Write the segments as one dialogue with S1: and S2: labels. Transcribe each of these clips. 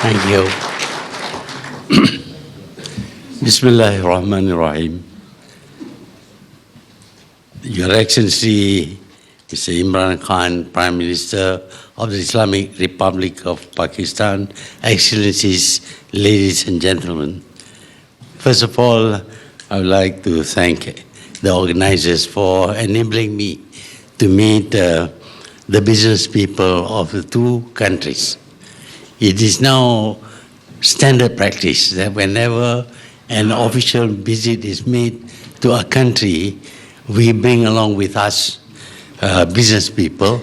S1: Thank you. Bismillahir Rahmanir Rahim. Your Excellency, Mr. Imran Khan, Prime Minister of the Islamic Republic of Pakistan, Excellencies, ladies and gentlemen. First of all, I would like to thank the organizers for enabling me to meet the business people of the two countries. It is now standard practice that whenever an official visit is made to a country, we bring along with us business people,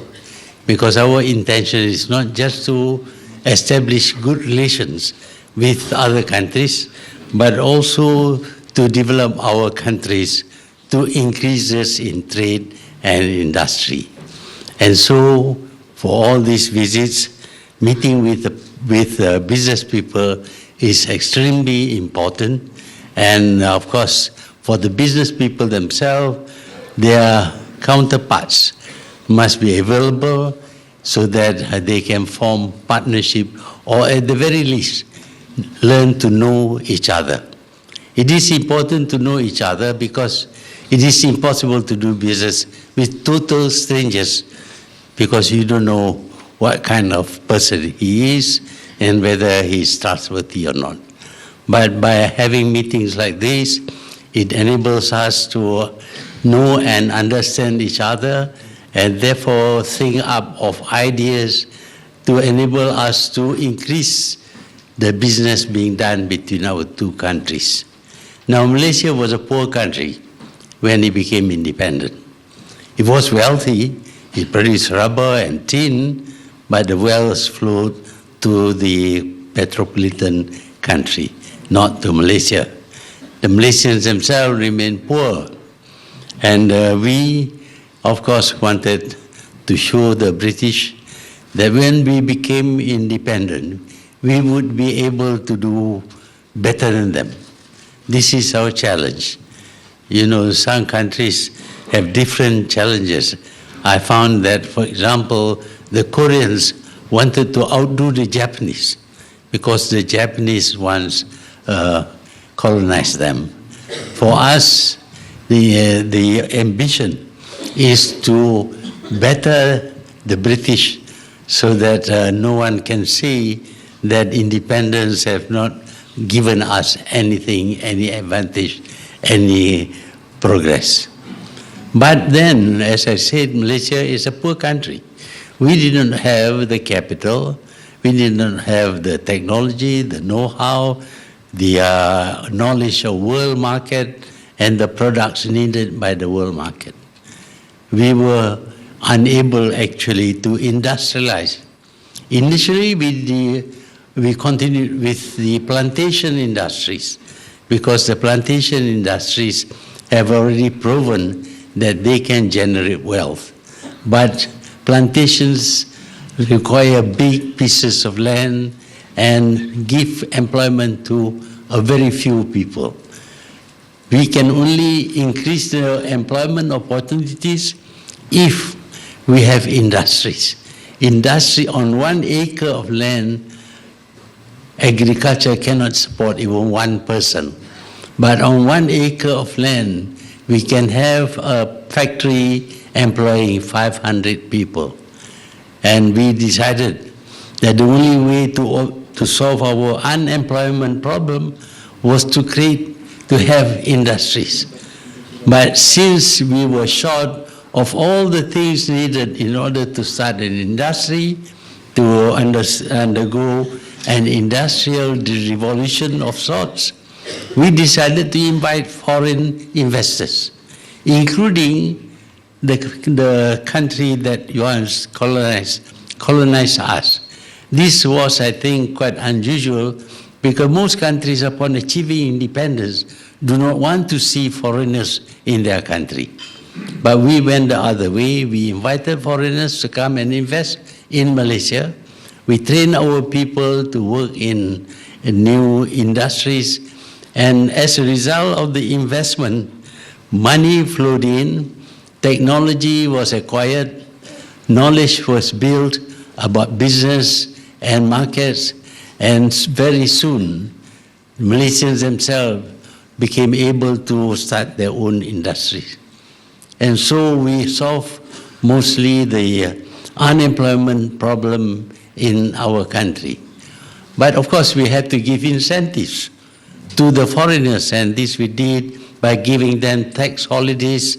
S1: because our intention is not just to establish good relations with other countries, but also to develop our countries to increases in trade and industry. And so, for all these visits, meeting with business people is extremely important. And of course, for the business people themselves, their counterparts must be available so that they can form partnership, or at the very least, learn to know each other. It is important to know each other because it is impossible to do business with total strangers, because you don't know what kind of person he is and whether he is trustworthy or not. But by having meetings like this, it enables us to know and understand each other, and therefore think up of ideas to enable us to increase the business being done between our two countries. Now, Malaysia was a poor country when it became independent. It was wealthy. It produced rubber and tin, but the wealth flowed to the metropolitan country, not to Malaysia. The Malaysians themselves remained poor. And we, of course, wanted to show the British that when we became independent, we would be able to do better than them. This is our challenge. You know, some countries have different challenges. I found that, for example, the Koreans wanted to outdo the Japanese because the Japanese once colonized them. For us, the ambition is to better the British so that no one can say that independence have not given us anything, any advantage, any progress. But then, as I said, Malaysia is a poor country. We didn't have the capital, we didn't have the technology, the know-how, the knowledge of world market, and the products needed by the world market. We were unable actually to industrialize. Initially, we continued with the plantation industries, because the plantation industries have already proven that they can generate wealth. But plantations require big pieces of land and give employment to a very few people. We can only increase the employment opportunities if we have industries. Industry on 1 acre of land, agriculture cannot support even one person. But on 1 acre of land, we can have a factory employing 500 people. And we decided that the only way to solve our unemployment problem was to have industries. But since we were short of all the things needed in order to start an industry, to undergo an industrial revolution of sorts, we decided to invite foreign investors, including the country that once colonized us. This was, I think, quite unusual, because most countries, upon achieving independence, do not want to see foreigners in their country. But we went the other way. We invited foreigners to come and invest in Malaysia. We trained our people to work in new industries. And as a result of the investment, money flowed in, technology was acquired, knowledge was built about business and markets, And very soon, Malaysians themselves became able to start their own industries. And so we solved mostly the unemployment problem in our country. But of course, we had to give incentives to the foreigners, and this we did by giving them tax holidays,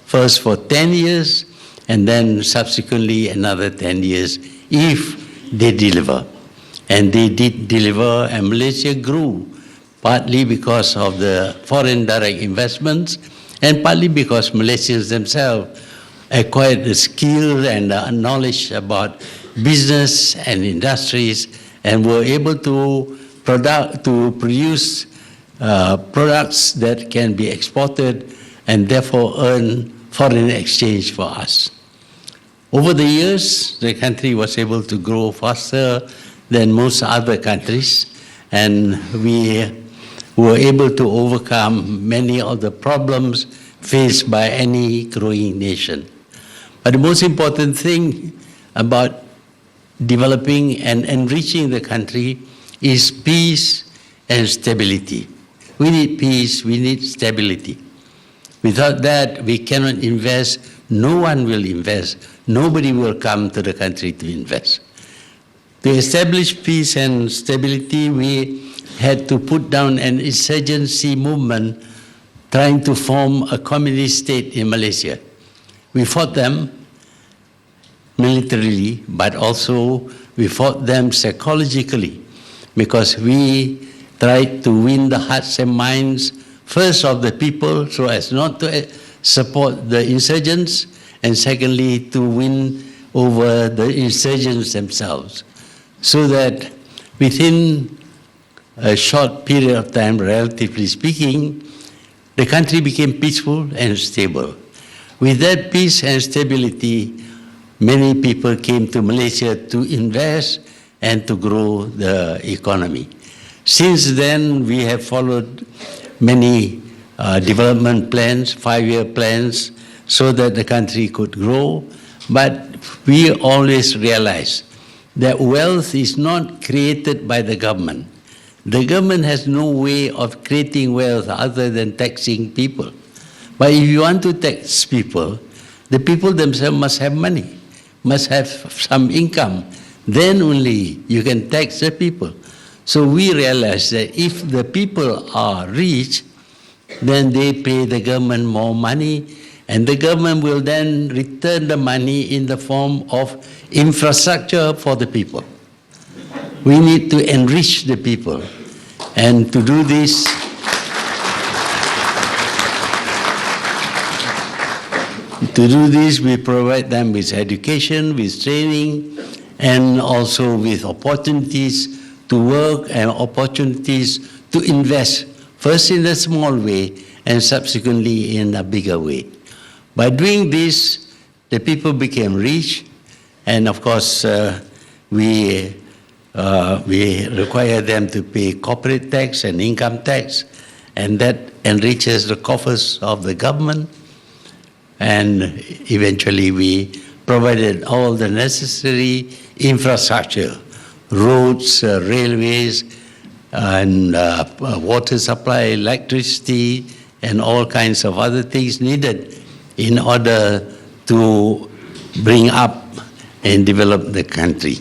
S1: first for 10 years, and then subsequently another 10 years if they deliver. And they did deliver, and Malaysia grew, partly because of the foreign direct investments, and partly because Malaysians themselves acquired the skill and knowledge about business and industries, and were able to produce products that can be exported and therefore earn foreign exchange for us. Over the years, the country was able to grow faster than most other countries, and we were able to overcome many of the problems faced by any growing nation. But the most important thing about developing and enriching the country is peace and stability. We need peace, we need stability. Without that, we cannot invest, no one will invest, nobody will come to the country to invest. To establish peace and stability, we had to put down an insurgency movement trying to form a communist state in Malaysia. We fought them militarily, but also we fought them psychologically, because we tried to win the hearts and minds first of the people so as not to support the insurgents, and secondly to win over the insurgents themselves, so that within a short period of time, relatively speaking, the country became peaceful and stable. With that peace and stability, many people came to Malaysia to invest and to grow the economy. Since then, we have followed many development plans, 5-year plans, so that the country could grow. But we always realize that wealth is not created by the government. The government has no way of creating wealth other than taxing people. But if you want to tax people, the people themselves must have money, must have some income. Then only you can tax the people. So we realize that if the people are rich, then they pay the government more money, and the government will then return the money in the form of infrastructure for the people. We need to enrich the people. And to do this, we provide them with education, with training, and also with opportunities to work and opportunities to invest, first in a small way and subsequently in a bigger way. By doing this, the people became rich, and of course, we require them to pay corporate tax and income tax, and that enriches the coffers of the government. And eventually we provided all the necessary infrastructure, roads, railways, and water supply, electricity, and all kinds of other things needed in order to bring up and develop the country.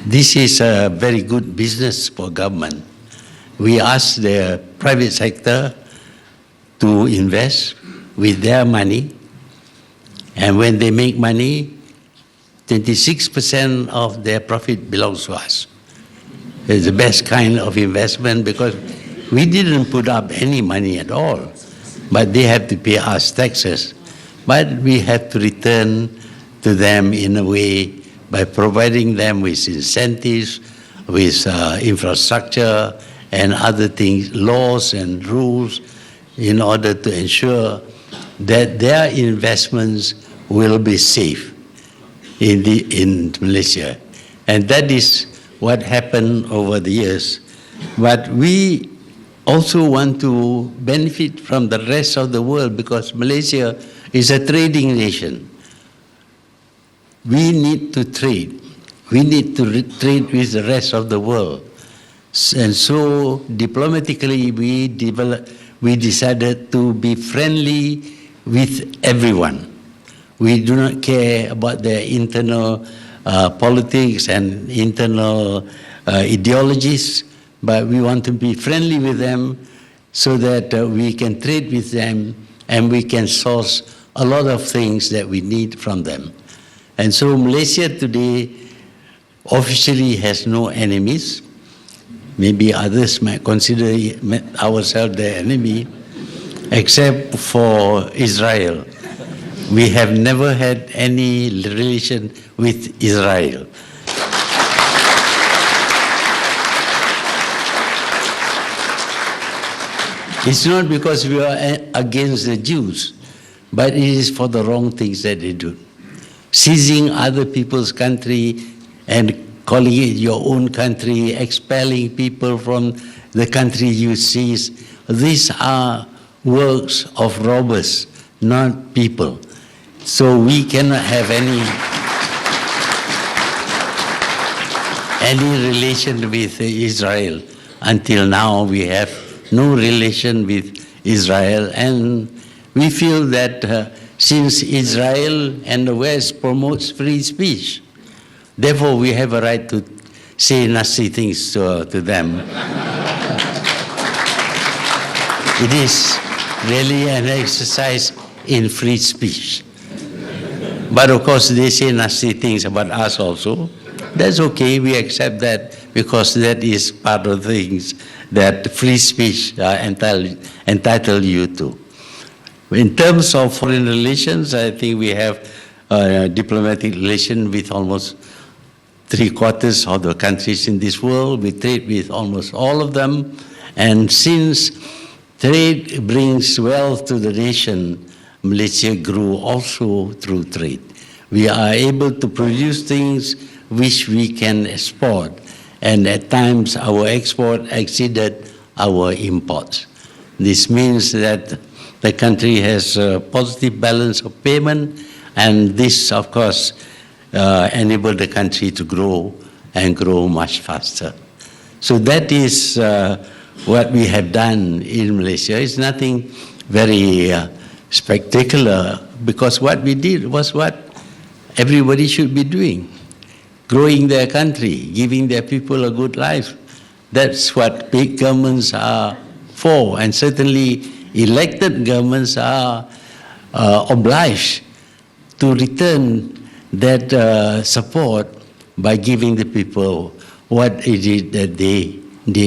S1: This is a very good business for government. We ask the private sector to invest with their money, and when they make money, 26% of their profit belongs to us. It's the best kind of investment because we didn't put up any money at all, but they have to pay us taxes. But we have to return to them in a way by providing them with incentives, with infrastructure and other things, laws and rules, in order to ensure that their investments will be safe in Malaysia. And that is what happened over the years. But we also want to benefit from the rest of the world because Malaysia is a trading nation. We need to trade. we need to trade with the rest of the world. And so diplomatically we decided to be friendly with everyone. We do not care about their internal politics and internal ideologies, but we want to be friendly with them so that we can trade with them and we can source a lot of things that we need from them. And so Malaysia today officially has no enemies. Maybe others might consider ourselves their enemy, except for Israel. We have never had any relation with Israel. It's not because we are against the Jews, but it is for the wrong things that they do. Seizing other people's country and calling it your own country, expelling people from the country you seize. These are works of robbers, not people. So we cannot have any relation with Israel. Until now, we have no relation with Israel, and we feel that since Israel and the West promotes free speech, therefore we have a right to say nasty things to them. It is really an exercise in free speech. But of course they say nasty things about us also. That's okay, we accept that because that is part of things that free speech entitle you to. In terms of foreign relations, I think we have diplomatic relation with almost 3/4 of the countries in this world. We trade with almost all of them. And since trade brings wealth to the nation, Malaysia grew also through trade. We are able to produce things which we can export. And at times our export exceeded our imports. This means that the country has a positive balance of payment, and this, of course, enabled the country to grow and grow much faster. So that is what we have done in Malaysia. It's nothing very spectacular, because what we did was what everybody should be doing. Growing their country, giving their people a good life. That's what big governments are for, and certainly elected governments are obliged to return that support by giving the people what it is that they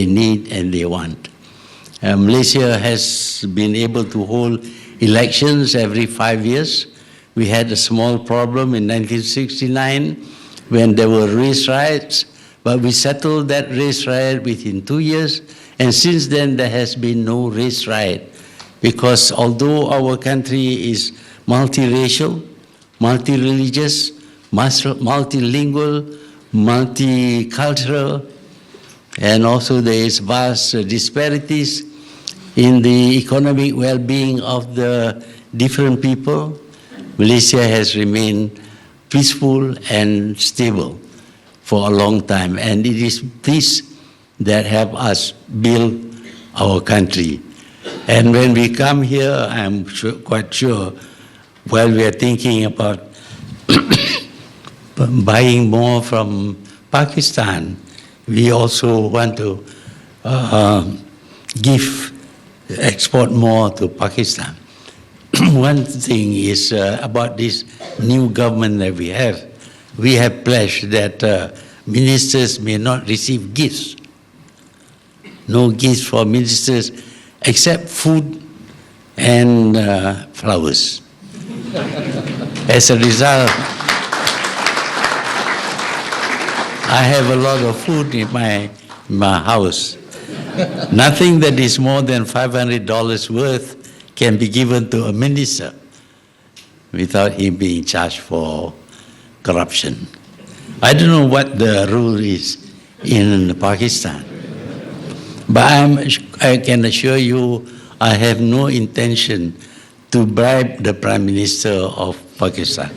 S1: need and they want. Malaysia has been able to hold elections every 5 years. We had a small problem in 1969 when there were race riots, but we settled that race riot within 2 years, and since then there has been no race riot, because although our country is multiracial, multi-religious, multilingual, multicultural, and also there is vast disparities in the economic well-being of the different people, Malaysia has remained peaceful and stable for a long time. And it is this that help us build our country. And when we come here, I'm quite sure, while we are thinking about buying more from Pakistan, we also want to export more to Pakistan. One thing is about this new government that we have pledged that ministers may not receive gifts. No gifts for ministers except food and flowers. As a result, I have a lot of food in my house. Nothing that is more than $500 worth can be given to a minister without him being charged for corruption. I don't know what the rule is in Pakistan, but I can assure you I have no intention to bribe the Prime Minister of Pakistan.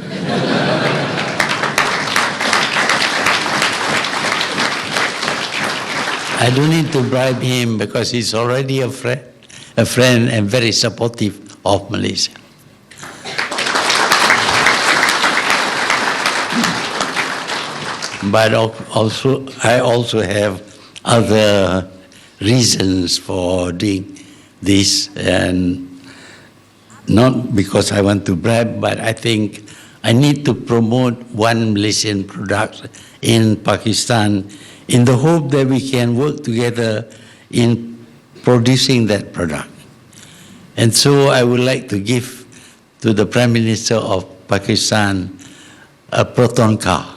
S1: I don't need to bribe him because he's already a friend and very supportive of Malaysia. But also, I also have other reasons for doing this, and not because I want to brag, but I think I need to promote one Malaysian product in Pakistan in the hope that we can work together in producing that product. And so I would like to give to the Prime Minister of Pakistan a Proton car.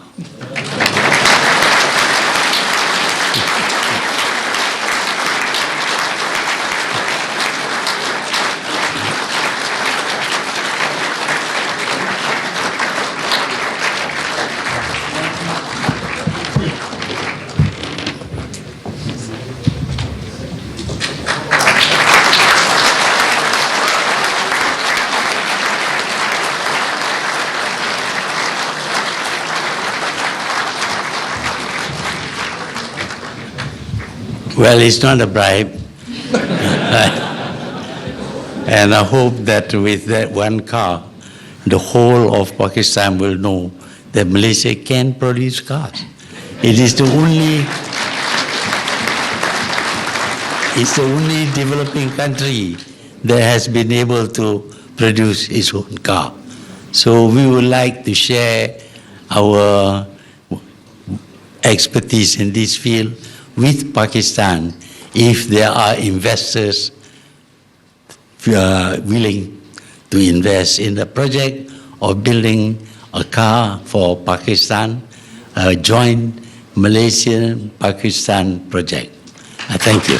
S1: Well, it's not a bribe. And I hope that with that one car, the whole of Pakistan will know that Malaysia can produce cars. It is the only developing country that has been able to produce its own car. So we would like to share our expertise in this field with Pakistan if there are investors willing to invest in the project of building a car for Pakistan, a joint Malaysian-Pakistan project. Thank you.